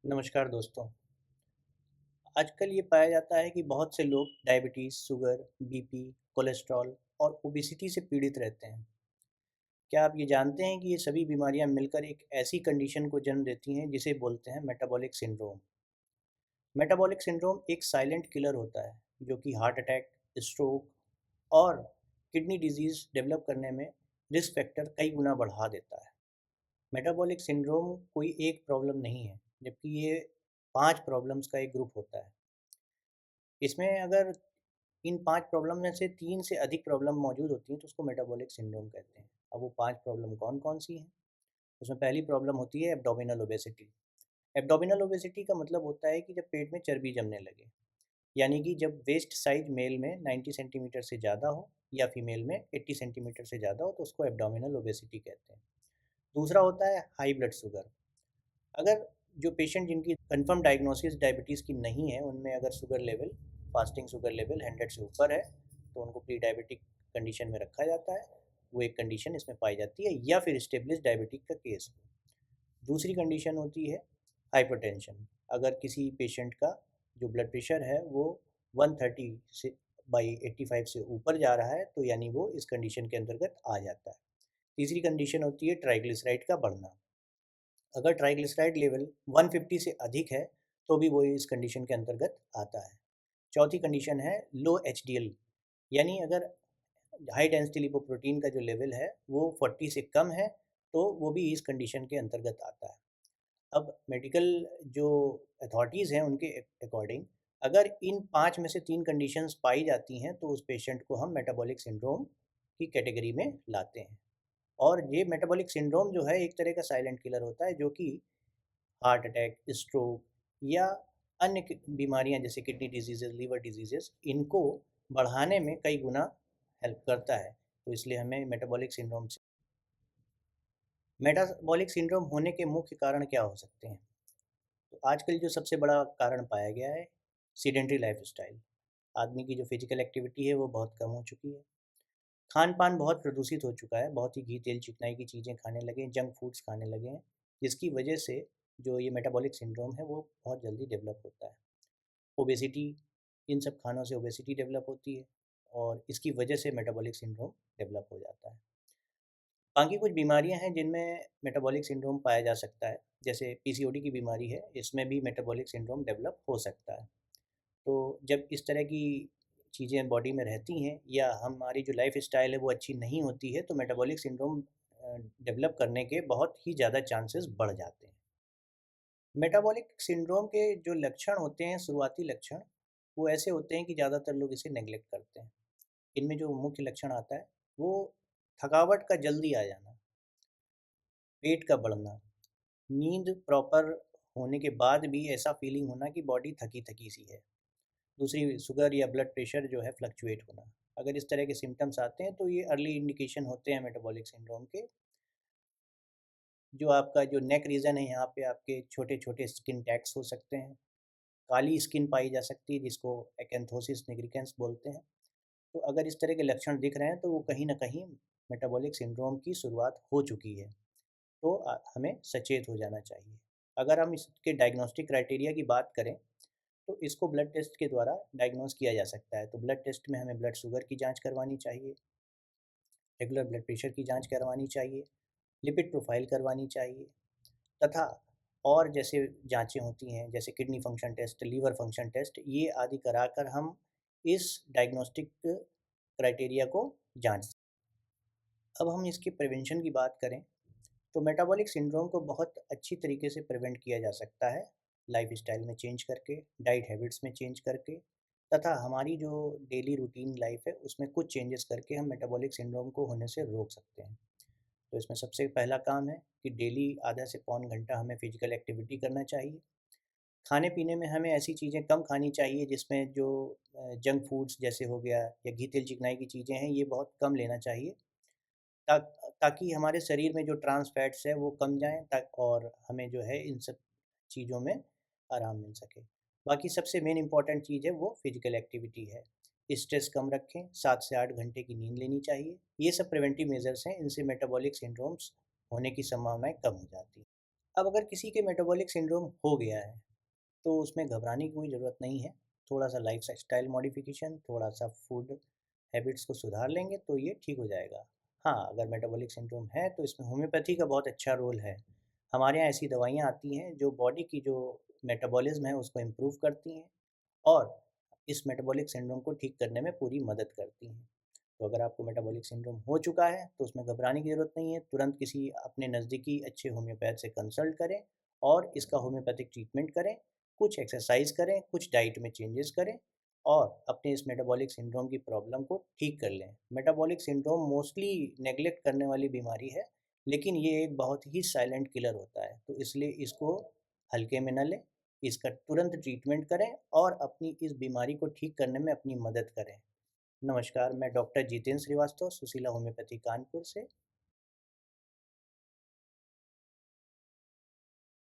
नमस्कार दोस्तों। आजकल ये पाया जाता है कि बहुत से लोग डायबिटीज़, शुगर, बीपी, कोलेस्ट्रॉल और ओबेसिटी से पीड़ित रहते हैं। क्या आप ये जानते हैं कि ये सभी बीमारियां मिलकर एक ऐसी कंडीशन को जन्म देती हैं जिसे बोलते हैं मेटाबॉलिक सिंड्रोम। मेटाबॉलिक सिंड्रोम एक साइलेंट किलर होता है जो कि हार्ट अटैक, स्ट्रोक और किडनी डिजीज़ डेवलप करने में रिस्क फैक्टर कई गुना बढ़ा देता है। मेटाबॉलिक सिंड्रोम कोई एक प्रॉब्लम नहीं है, जबकि ये 5 प्रॉब्लम्स का एक ग्रुप होता है। इसमें अगर इन 5 प्रॉब्लम में से 3 से अधिक प्रॉब्लम मौजूद होती हैं, तो उसको मेटाबॉलिक सिंड्रोम कहते हैं। अब वो 5 प्रॉब्लम कौन-कौन सी हैं? उसमें पहली प्रॉब्लम होती है एब्डोमिनल ओबेसिटी। एब्डोमिनल ओबेसिटी का मतलब होता है कि जब पेट में चर्बी जमने लगे, यानी कि जब वेस्ट साइज़ मेल में 90 सेंटीमीटर से ज़्यादा हो या फीमेल में 80 सेंटीमीटर से ज़्यादा हो, तो उसको एब्डोमिनल ओबेसिटी कहते हैं। दूसरा होता है हाई ब्लड शुगर। अगर जो पेशेंट जिनकी कंफर्म डायग्नोसिस डायबिटीज़ की नहीं है, उनमें अगर sugar level, fasting sugar level 100 से ऊपर है, तो उनको प्री डायबिटिक कंडीशन में रखा जाता है। वो एक कंडीशन इसमें पाई जाती है या फिर एस्टेब्लिश्ड डायबिटिक का केस हो। दूसरी कंडीशन होती है हाइपरटेंशन। अगर किसी पेशेंट का जो ब्लड प्रेशर है वो 130 से बाई 85 से ऊपर जा रहा है, तो यानी वो इस कंडीशन के अंतर्गत आ जाता है। तीसरी कंडीशन होती है ट्राइग्लिसराइड का बढ़ना। अगर ट्राइग्लिसराइड लेवल 150 से अधिक है, तो भी वो इस कंडीशन के अंतर्गत आता है। चौथी कंडीशन है लो एचडीएल, यानी अगर हाई डेंसिटी लिपोप्रोटीन का जो लेवल है वो 40 से कम है, तो वो भी इस कंडीशन के अंतर्गत आता है। अब मेडिकल जो अथॉरिटीज़ हैं उनके अकॉर्डिंग अगर इन 5 में से 3 कंडीशंस पाई जाती हैं, तो उस पेशेंट को हम मेटाबॉलिक सिंड्रोम की कैटेगरी में लाते हैं। और ये मेटाबॉलिक सिंड्रोम जो है एक तरह का साइलेंट किलर होता है जो कि हार्ट अटैक, स्ट्रोक या अन्य बीमारियां जैसे किडनी डिजीजेज, लीवर डिजीजेज, इनको बढ़ाने में कई गुना हेल्प करता है। तो इसलिए हमें मेटाबॉलिक सिंड्रोम होने के मुख्य कारण क्या हो सकते हैं? तो आजकल जो सबसे बड़ा कारण पाया गया है सीडेंट्री लाइफस्टाइल। आदमी की जो फिजिकल एक्टिविटी है वो बहुत कम हो चुकी है। खान पान बहुत प्रदूषित हो चुका है, बहुत ही घी तेल चिकनाई की चीज़ें खाने लगे हैं, जंक फूड्स खाने लगे हैं, जिसकी वजह से जो ये मेटाबॉलिक सिंड्रोम है वो बहुत जल्दी डेवलप होता है। ओबेसिटी, इन सब खानों से ओबेसिटी डेवलप होती है और इसकी वजह से मेटाबॉलिक सिंड्रोम डेवलप हो जाता है। बाकी कुछ बीमारियां हैं जिनमें मेटाबॉलिक सिंड्रोम पाया जा सकता है, जैसे पीसीओडी की बीमारी है, इसमें भी मेटाबॉलिक सिंड्रोम डेवलप हो सकता है। तो जब इस तरह की चीज़ें बॉडी में रहती हैं या हमारी जो लाइफ स्टाइल है वो अच्छी नहीं होती है, तो मेटाबॉलिक सिंड्रोम डेवलप करने के बहुत ही ज़्यादा चांसेस बढ़ जाते हैं। मेटाबॉलिक सिंड्रोम के जो लक्षण होते हैं, शुरुआती लक्षण, वो ऐसे होते हैं कि ज़्यादातर लोग इसे नेग्लेक्ट करते हैं। इनमें जो मुख्य लक्षण आता है वो थकावट का जल्दी आ जाना, पेट का बढ़ना, नींद प्रॉपर होने के बाद भी ऐसा फीलिंग होना कि बॉडी थकी-थकी सी है। दूसरी शुगर या ब्लड प्रेशर जो है फ्लक्चुएट होना। अगर इस तरह के सिम्पटम्स आते हैं तो ये अर्ली इंडिकेशन होते हैं मेटाबॉलिक सिंड्रोम के। जो आपका जो नेक रीजन है, यहाँ पे आपके छोटे-छोटे स्किन टैग्स हो सकते हैं। काली स्किन पाई जा सकती है जिसको एकैंथोसिस निग्रिकेंस बोलते हैं। तो अगर इस तरह के लक्षण दिख रहे हैं तो वो कहीं न कहीं मेटाबॉलिक सिंड्रोम की शुरुआत हो चुकी है। तो हमें सचेत हो जाना चाहिए। अगर हम इसके डायग्नोस्टिक क्राइटेरिया की बात करें, तो इसको ब्लड टेस्ट के द्वारा डायग्नोज़ किया जा सकता है। तो ब्लड टेस्ट में हमें ब्लड शुगर की जाँच करवानी चाहिए, रेगुलर ब्लड प्रेशर की जाँच करवानी चाहिए, लिपिड प्रोफ़ाइल करवानी चाहिए तथा और जैसे जाँचें होती हैं, जैसे kidney function test, liver function test, ये आदि कराकर हम इस डायग्नोस्टिक क्राइटेरिया को जाँच। अब हम इसके प्रिवेंशन की बात करें, तो मेटाबॉलिक सिंड्रोम को बहुत अच्छी तरीके से प्रिवेंट किया जा सकता है, लाइफ़स्टाइल में चेंज करके, डाइट हैबिट्स में चेंज करके तथा हमारी जो डेली रूटीन लाइफ़ है, उसमें कुछ चेंजेस करके हम मेटाबॉलिक सिंड्रोम को होने से रोक सकते हैं। तो इसमें सबसे पहला काम है कि डेली आधा से पौन घंटा हमें फ़िज़िकल एक्टिविटी करना चाहिए। खाने-पीने में हमें ऐसी चीज़ें कम खानी चाहिए जिसमें जो जंक फूड्स जैसे हो गया या घी तेल चिकनाई की चीज़ें हैं, ये बहुत कम लेना चाहिए। ता ताकि हमारे शरीर में जो ट्रांस फैट्स है वो कम जाएँ और हमें जो है इन सब चीज़ों में आराम मिल सके। बाकी सबसे मेन इम्पोर्टेंट चीज़ है वो फ़िज़िकल एक्टिविटी है। स्ट्रेस कम रखें, 7 से 8 घंटे की नींद लेनी चाहिए। ये सब प्रिवेंटिव मेजर्स हैं, इनसे मेटाबॉलिक सिंड्रोम्स होने की संभावनाएँ कम हो जाती हैं। अब अगर किसी के मेटाबॉलिक सिंड्रोम हो गया है, तो उसमें घबराने की कोई ज़रूरत नहीं है। थोड़ा-सा लाइफ़स्टाइल मॉडिफ़िकेशन, थोड़ा-सा फूड हैबिट्स को सुधार लेंगे तो ये ठीक हो जाएगा। हाँ, अगर मेटाबॉलिक सिंड्रोम है तो इसमें होम्योपैथी का बहुत अच्छा रोल है। हमारे यहाँ ऐसी दवाइयाँ आती हैं जो बॉडी की जो मेटाबॉलिज़्म है उसको इम्प्रूव करती हैं और इस मेटाबॉलिक सिंड्रोम को ठीक करने में पूरी मदद करती हैं। तो अगर आपको मेटाबॉलिक सिंड्रोम हो चुका है तो उसमें घबराने की ज़रूरत नहीं है। तुरंत किसी अपने नज़दीकी अच्छे होम्योपैथ से कंसल्ट करें और इसका होम्योपैथिक ट्रीटमेंट करें। कुछ एक्सरसाइज़ करें, कुछ डाइट में चेंजेस करें और अपने इस मेटाबॉलिक सिंड्रोम की प्रॉब्लम को ठीक कर लें। मेटाबॉलिक सिंड्रोम मोस्टली नेग्लेक्ट करने वाली बीमारी है, लेकिन ये एक बहुत ही साइलेंट किलर होता है, तो इसलिए इसको हल्के में ना लें। इसका तुरंत ट्रीटमेंट करें और अपनी इस बीमारी को ठीक करने में अपनी मदद करें। नमस्कार, मैं डॉक्टर जितेंद्र श्रीवास्तव, सुशीला होम्योपैथी कानपुर से।